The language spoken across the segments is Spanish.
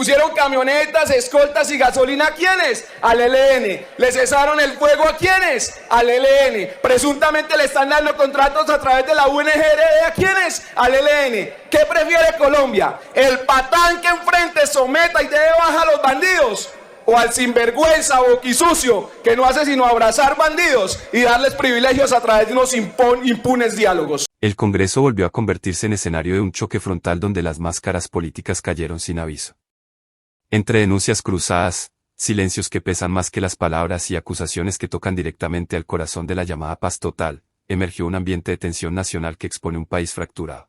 Pusieron camionetas, escoltas y gasolina ¿a quiénes? Al ELN. ¿Le cesaron el fuego a quiénes? Al ELN. Presuntamente le están dando contratos a través de la UNGR ¿a quiénes? Al ELN. ¿Qué prefiere Colombia? ¿El patán que enfrente someta y dé baja a los bandidos? ¿O al sinvergüenza boquisucio que no hace sino abrazar bandidos y darles privilegios a través de unos impunes diálogos? El Congreso volvió a convertirse en escenario de un choque frontal donde las máscaras políticas cayeron sin aviso. Entre denuncias cruzadas, silencios que pesan más que las palabras y acusaciones que tocan directamente al corazón de la llamada paz total, emergió un ambiente de tensión nacional que expone un país fracturado.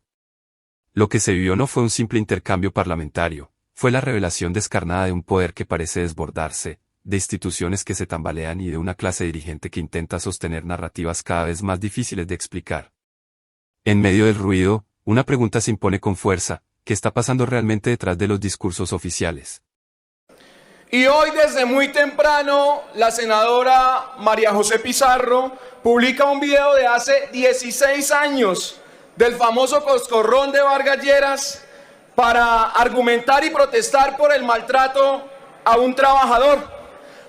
Lo que se vivió no fue un simple intercambio parlamentario, fue la revelación descarnada de un poder que parece desbordarse, de instituciones que se tambalean y de una clase dirigente que intenta sostener narrativas cada vez más difíciles de explicar. En medio del ruido, una pregunta se impone con fuerza: ¿qué está pasando realmente detrás de los discursos oficiales? Y hoy desde muy temprano la senadora María José Pizarro publica un video de hace 16 años del famoso coscorrón de Vargas Lleras para argumentar y protestar por el maltrato a un trabajador.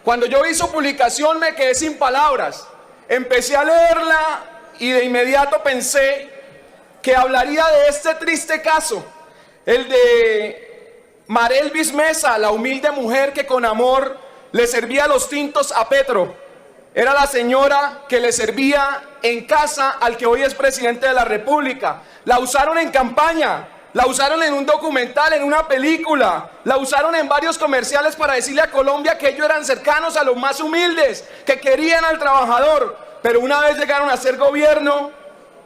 Cuando yo vi su publicación me quedé sin palabras. Empecé a leerla y de inmediato pensé que hablaría de este triste caso, el de Marelvis Mesa, la humilde mujer que con amor le servía los tintos a Petro. Era la señora que le servía en casa al que hoy es presidente de la República. La usaron en campaña, la usaron en un documental, en una película, la usaron en varios comerciales para decirle a Colombia que ellos eran cercanos a los más humildes, que querían al trabajador. Pero una vez llegaron a ser gobierno,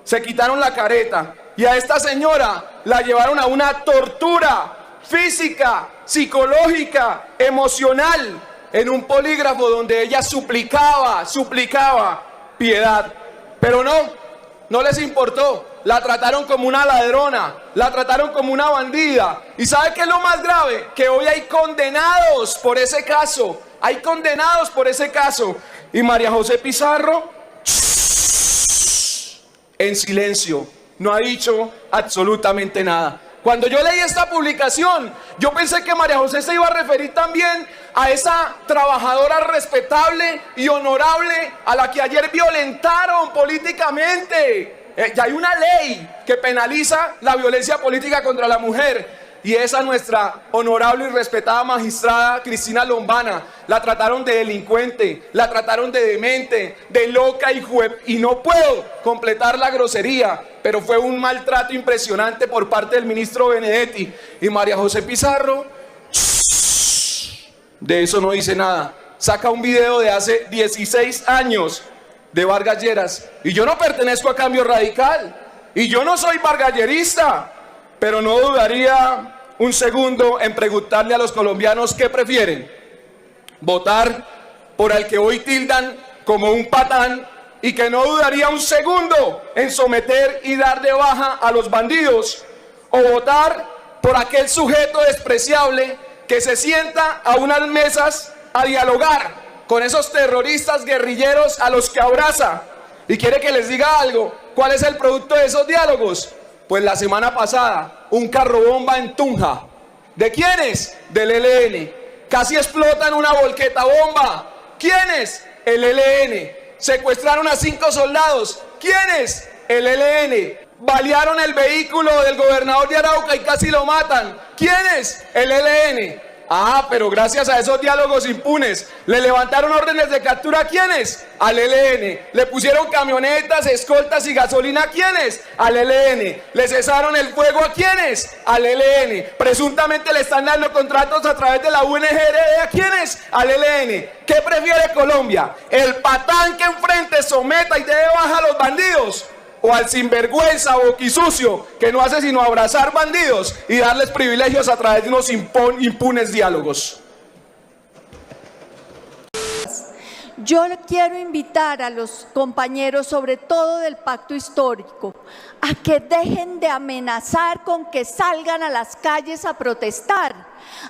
se quitaron la careta y a esta señora la llevaron a una tortura física, psicológica, emocional, en un polígrafo donde ella suplicaba piedad. Pero no les importó. La trataron como una ladrona, la trataron como una bandida. ¿Y sabe qué es lo más grave? Que hoy hay condenados por ese caso. Hay condenados por ese caso. Y María José Pizarro, en silencio, no ha dicho absolutamente nada. Cuando yo leí esta publicación, yo pensé que María José se iba a referir también a esa trabajadora respetable y honorable a la que ayer violentaron políticamente. Ya hay una ley que penaliza la violencia política contra la mujer. Y esa nuestra honorable y respetada magistrada Cristina Lombana, la trataron de delincuente, la trataron de demente, de loca y no puedo completar la grosería, pero fue un maltrato impresionante por parte del ministro Benedetti. Y María José Pizarro, de eso no dice nada. Saca un video de hace 16 años de Vargas Lleras. Y yo no pertenezco a Cambio Radical, y yo no soy vargallerista, pero no dudaría un segundo en preguntarle a los colombianos qué prefieren: votar por el que hoy tildan como un patán y que no dudaría un segundo en someter y dar de baja a los bandidos, o votar por aquel sujeto despreciable que se sienta a unas mesas a dialogar con esos terroristas guerrilleros a los que abraza. Y quiere que les diga algo: ¿cuál es el producto de esos diálogos? Pues la semana pasada, un carro bomba en Tunja. ¿De quiénes? Del ELN. Casi explotan una volqueta bomba. ¿Quiénes? El ELN. Secuestraron a 5 soldados. ¿Quiénes? El ELN. Balearon el vehículo del gobernador de Arauca y casi lo matan. ¿Quiénes? El ELN. Ah, pero gracias a esos diálogos impunes, le levantaron órdenes de captura ¿a quiénes? Al ELN. Le pusieron camionetas, escoltas y gasolina ¿a quiénes? Al ELN. Le cesaron el fuego ¿a quiénes? Al ELN. Presuntamente le están dando contratos a través de la UNGR ¿a quiénes? Al ELN. ¿Qué prefiere Colombia? ¿El patán que enfrente someta y dé baja a los bandidos? ¿O al sinvergüenza boquisucio que no hace sino abrazar bandidos y darles privilegios a través de unos impunes diálogos? Yo quiero invitar a los compañeros, sobre todo del pacto histórico, a que dejen de amenazar con que salgan a las calles a protestar.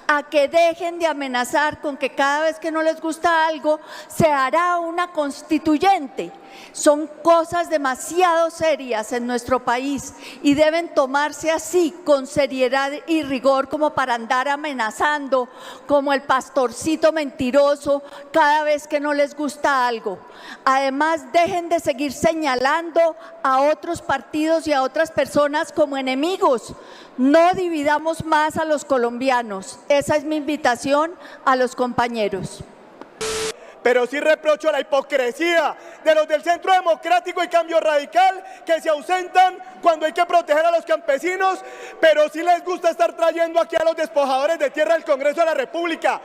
a que dejen de amenazar con que cada vez que no les gusta algo se hará una constituyente. Son cosas demasiado serias en nuestro país y deben tomarse así, con seriedad y rigor, como para andar amenazando como el pastorcito mentiroso cada vez que no les gusta algo. Además, dejen de seguir señalando a otros partidos y a otras personas como enemigos. No dividamos más a los colombianos. Esa es mi invitación a los compañeros. Pero sí reprocho la hipocresía de los del Centro Democrático y Cambio Radical, que se ausentan cuando hay que proteger a los campesinos, pero sí les gusta estar trayendo aquí a los despojadores de tierra al Congreso de la República.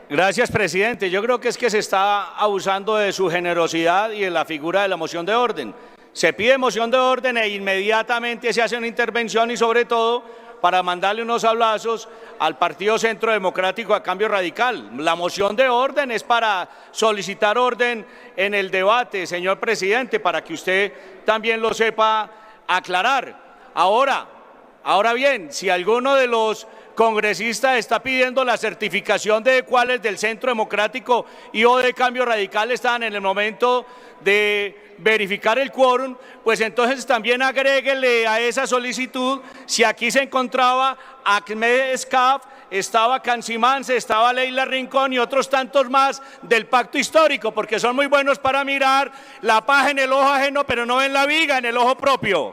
Gracias, presidente. Yo creo que es que se está abusando de su generosidad y de la figura de la moción de orden. Se pide moción de orden e inmediatamente se hace una intervención y sobre todo para mandarle unos abrazos al Partido Centro Democrático a Cambio Radical. La moción de orden es para solicitar orden en el debate, señor presidente, para que usted también lo sepa aclarar. Ahora bien, si alguno de los congresistas está pidiendo la certificación de cuáles del Centro Democrático y o de Cambio Radical están en el momento de verificar el quórum, pues entonces también agréguele a esa solicitud si aquí se encontraba Ahmed Escaf, estaba Cancimance, estaba Leila Rincón y otros tantos más del pacto histórico, porque son muy buenos para mirar la paja en el ojo ajeno, pero no ven la viga en el ojo propio.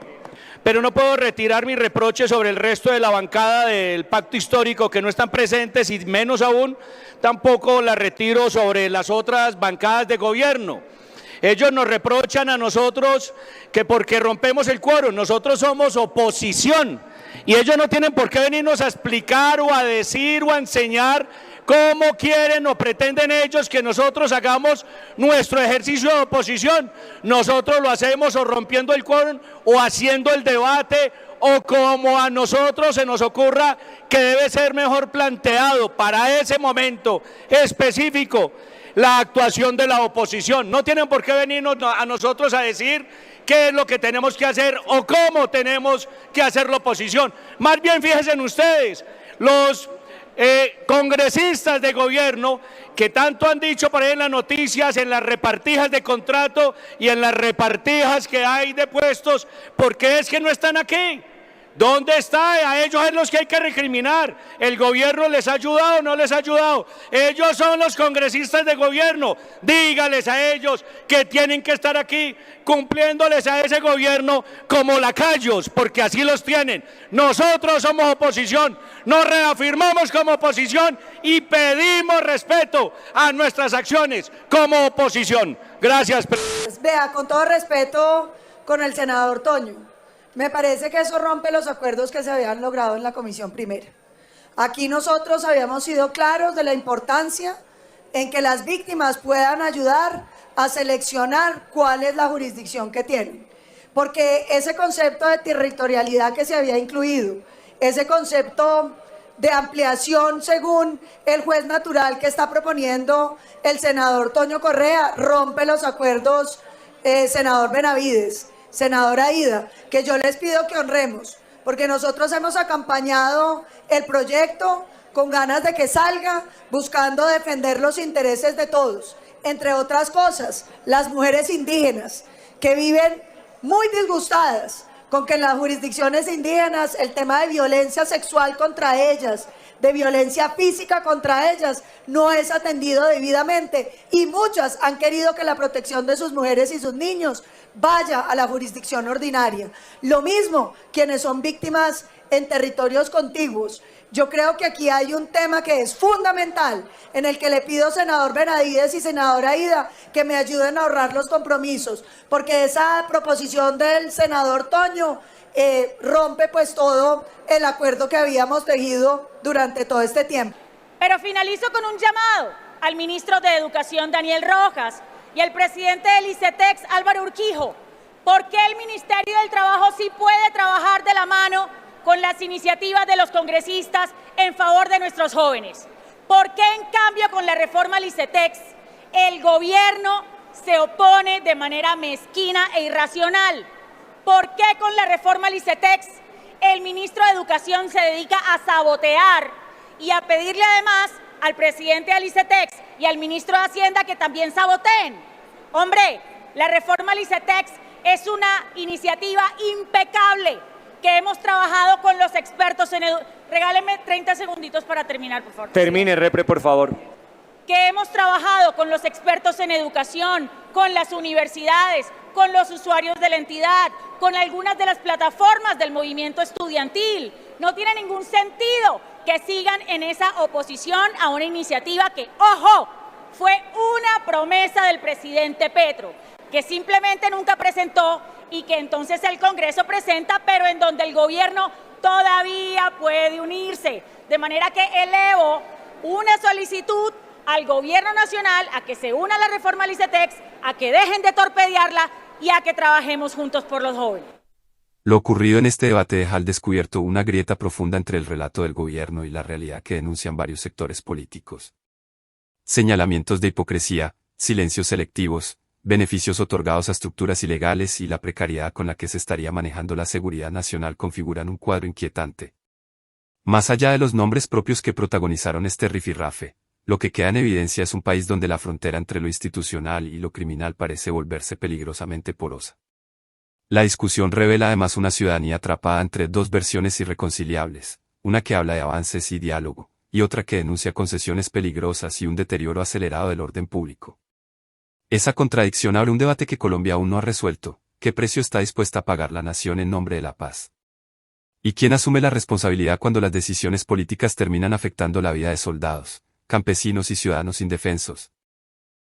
Pero no puedo retirar mi reproche sobre el resto de la bancada del pacto histórico que no están presentes y menos aún tampoco la retiro sobre las otras bancadas de gobierno. Ellos nos reprochan a nosotros que porque rompemos el quórum, nosotros somos oposición y ellos no tienen por qué venirnos a explicar o a decir o a enseñar cómo quieren o pretenden ellos que nosotros hagamos nuestro ejercicio de oposición. Nosotros lo hacemos o rompiendo el quórum o haciendo el debate o como a nosotros se nos ocurra que debe ser mejor planteado para ese momento específico la actuación de la oposición. No tienen por qué venirnos a nosotros a decir qué es lo que tenemos que hacer o cómo tenemos que hacer la oposición. Más bien fíjense en ustedes, los congresistas de gobierno que tanto han dicho por ahí en las noticias, en las repartijas de contrato y en las repartijas que hay de puestos, ¿por qué es que no están aquí? ¿Dónde está? A ellos es los que hay que recriminar. ¿El gobierno les ha ayudado o no les ha ayudado? Ellos son los congresistas de gobierno. Dígales a ellos que tienen que estar aquí cumpliéndoles a ese gobierno como lacayos, porque así los tienen. Nosotros somos oposición, nos reafirmamos como oposición y pedimos respeto a nuestras acciones como oposición. Gracias. Vea, con todo respeto con el senador Toño, me parece que eso rompe los acuerdos que se habían logrado en la comisión primera. Aquí nosotros habíamos sido claros de la importancia en que las víctimas puedan ayudar a seleccionar cuál es la jurisdicción que tienen. Porque ese concepto de territorialidad que se había incluido, ese concepto de ampliación según el juez natural que está proponiendo el senador Toño Correa, rompe los acuerdos, senador Benavides. Senadora Aida, que yo les pido que honremos, porque nosotros hemos acompañado el proyecto con ganas de que salga, buscando defender los intereses de todos. Entre otras cosas, las mujeres indígenas, que viven muy disgustadas con que en las jurisdicciones indígenas el tema de violencia sexual contra ellas, de violencia física contra ellas, no es atendido debidamente, y muchas han querido que la protección de sus mujeres y sus niños vaya a la jurisdicción ordinaria. Lo mismo quienes son víctimas en territorios contiguos. Yo creo que aquí hay un tema que es fundamental, en el que le pido, senador Benavides y senadora Aida, que me ayuden a ahorrar los compromisos, porque esa proposición del senador Toño rompe pues todo el acuerdo que habíamos tejido durante todo este tiempo. Pero finalizo con un llamado al ministro de Educación, Daniel Rojas, y al presidente del ICETEX, Álvaro Urquijo. ¿Por qué el Ministerio del Trabajo sí puede trabajar de la mano con las iniciativas de los congresistas en favor de nuestros jóvenes? ¿Por qué, en cambio, con la reforma al ICETEX, el gobierno se opone de manera mezquina e irracional? ¿Por qué con la reforma al ICETEX el ministro de Educación se dedica a sabotear y a pedirle además al presidente del ICETEX y al ministro de Hacienda que también saboteen. Hombre, la reforma al ICETEX es una iniciativa impecable que hemos trabajado con los expertos en Regáleme 30 segunditos para terminar, por favor. Termine, repre, por favor. Que hemos trabajado con los expertos en educación, con las universidades, con los usuarios de la entidad, con algunas de las plataformas del movimiento estudiantil. No tiene ningún sentido que sigan en esa oposición a una iniciativa que, ojo, fue una promesa del presidente Petro, que simplemente nunca presentó y que entonces el Congreso presenta, pero en donde el gobierno todavía puede unirse. De manera que elevo una solicitud al gobierno nacional a que se una a la reforma al ICETEX, a que dejen de torpedearla y a que trabajemos juntos por los jóvenes. Lo ocurrido en este debate deja al descubierto una grieta profunda entre el relato del gobierno y la realidad que denuncian varios sectores políticos. Señalamientos de hipocresía, silencios selectivos, beneficios otorgados a estructuras ilegales y la precariedad con la que se estaría manejando la seguridad nacional configuran un cuadro inquietante. Más allá de los nombres propios que protagonizaron este rifirrafe, lo que queda en evidencia es un país donde la frontera entre lo institucional y lo criminal parece volverse peligrosamente porosa. La discusión revela además una ciudadanía atrapada entre dos versiones irreconciliables, una que habla de avances y diálogo, y otra que denuncia concesiones peligrosas y un deterioro acelerado del orden público. Esa contradicción abre un debate que Colombia aún no ha resuelto: ¿qué precio está dispuesta a pagar la nación en nombre de la paz? ¿Y quién asume la responsabilidad cuando las decisiones políticas terminan afectando la vida de soldados, campesinos y ciudadanos indefensos?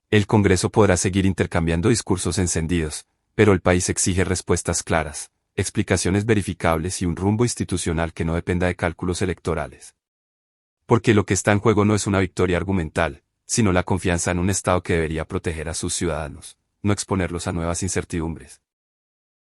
El Congreso podrá seguir intercambiando discursos encendidos, pero el país exige respuestas claras, explicaciones verificables y un rumbo institucional que no dependa de cálculos electorales. Porque lo que está en juego no es una victoria argumental, sino la confianza en un Estado que debería proteger a sus ciudadanos, no exponerlos a nuevas incertidumbres.